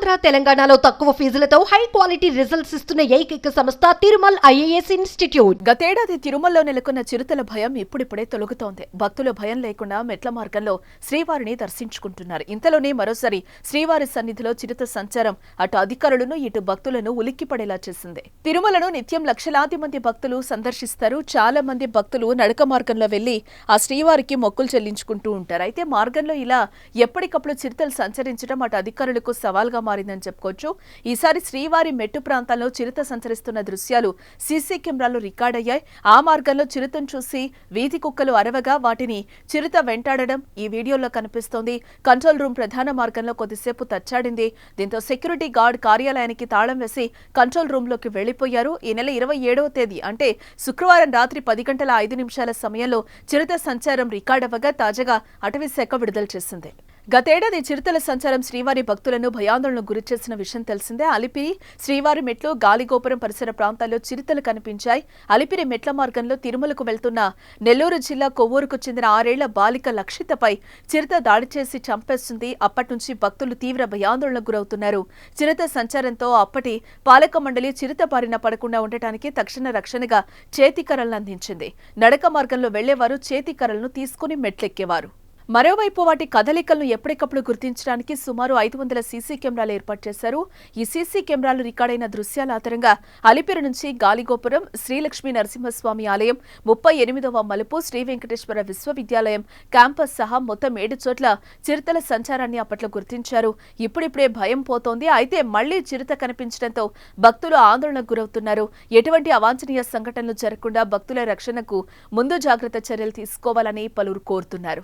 ఆంధ్ర తెలంగాణలో తక్కువ ఫీజులతో high quality results ఇస్తున్న ఏకైక సంస్థ తిరుమల్ ఐఏఎస్ ఇన్స్టిట్యూట్. గతేడాది తిరుమలలో నెలకొన్న చిరుతల భయం ఇప్పుడిప్పుడే తొలగుతోంది. భక్తుల భయం లేకుండా మెట్ల మార్గంలో శ్రీవారిని దర్శించుకుంటున్నారు. ఇంతలోనే మరోసారి శ్రీవారి సన్నిధిలో చిరుత సంచారం అటు అధికారులను ఇటు భక్తులను ఉలిక్కిపడేలా చేసింది. తిరుమలను నిత్యం లక్షలాది మంది భక్తులు సందర్శిస్తారు. చాలా మంది భక్తులు నడక మార్గంలో వెళ్లి ఆ శ్రీవారికి మొక్కులు చెల్లించుకుంటూ ఉంటారు. అయితే మార్గంలో ఇలా ఎప్పటికప్పుడు చిరుతలు సంచరించడం అటు అధికారులకు సవాల్గా మారిందని చెప్పుకోవచ్చు. ఈసారి శ్రీవారి మెట్టు ప్రాంతాల్లో చిరుత సంచరిస్తున్న దృశ్యాలు సీసీ కెమెరాలో రికార్డ్ అయ్యాయి. ఆ మార్గంలో చిరుతను చూసి వీధి కుక్కలు అరవగా వాటిని చిరుత వెంటాడడం ఈ వీడియోలో కనిపిస్తోంది. కంట్రోల్ రూమ్ ప్రధాన మార్గంలో కొద్దిసేపు తచ్చాడింది. దీంతో సెక్యూరిటీ గార్డ్ కార్యాలయానికి తాళం వేసి కంట్రోల్ రూమ్ లోకి వెళ్లిపోయారు. ఈ నెల 27వ తేదీ అంటే శుక్రవారం రాత్రి 10:05 సమయంలో చిరుత సంచారం రికార్డవ్వగా తాజాగా అటవీ శాఖ విడుదల చేసింది. గతేడాది చిరుతల సంచారం శ్రీవారి భక్తులను భయాందోళనకు గురిచేసిన విషయం తెలిసిందే. అలిపిరి శ్రీవారి మెట్లు గాలిగోపురం పరిసర ప్రాంతాల్లో చిరుతలు కనిపించాయి. అలిపిరి మెట్ల మార్గంలో తిరుమలకు వెళ్తున్న నెల్లూరు జిల్లా కొవ్వూరుకు చెందిన 6 ఏళ్ల బాలిక లక్షితపై చిరుత దాడి చేసి చంపేస్తుంది. అప్పటి నుంచి భక్తులు తీవ్ర భయాందోళనకు గురవుతున్నారు. చిరుత సంచారంతో అప్పటి పాలక మండలి చిరుత బారిన పడకుండా ఉండటానికి తక్షణ రక్షణగా చేతికర్రలను అందించింది. నడక మార్గంలో వెళ్లేవారు చేతికర్రలను తీసుకుని మెట్లెక్కేవారు. మరోవైపు వాటి కదలికలను ఎప్పటికప్పుడు గుర్తించడానికి సుమారు 500 సీసీ కెమెరాలు ఏర్పాటు చేశారు. ఈ సీసీ కెమెరాలు రికార్డైన దృశ్యాల ఆధారంగా అలిపిరి నుంచి గాలిగోపురం, శ్రీలక్ష్మీ నరసింహస్వామి ఆలయం, 38వ మలుపు, శ్రీ వెంకటేశ్వర విశ్వవిద్యాలయం క్యాంపస్ సహా మొత్తం 7 చోట్ల చిరుతల సంచారాన్ని అప్పట్లో గుర్తించారు. ఇప్పుడిప్పుడే భయం పోతోంది. అయితే మళ్లీ చిరుత కనిపించడంతో భక్తులు ఆందోళనకు గురవుతున్నారు. ఎటువంటి అవాంఛనీయ సంఘటనలు జరగకుండా భక్తుల రక్షణకు ముందు జాగ్రత్త చర్యలు తీసుకోవాలని పలువురు కోరుతున్నారు.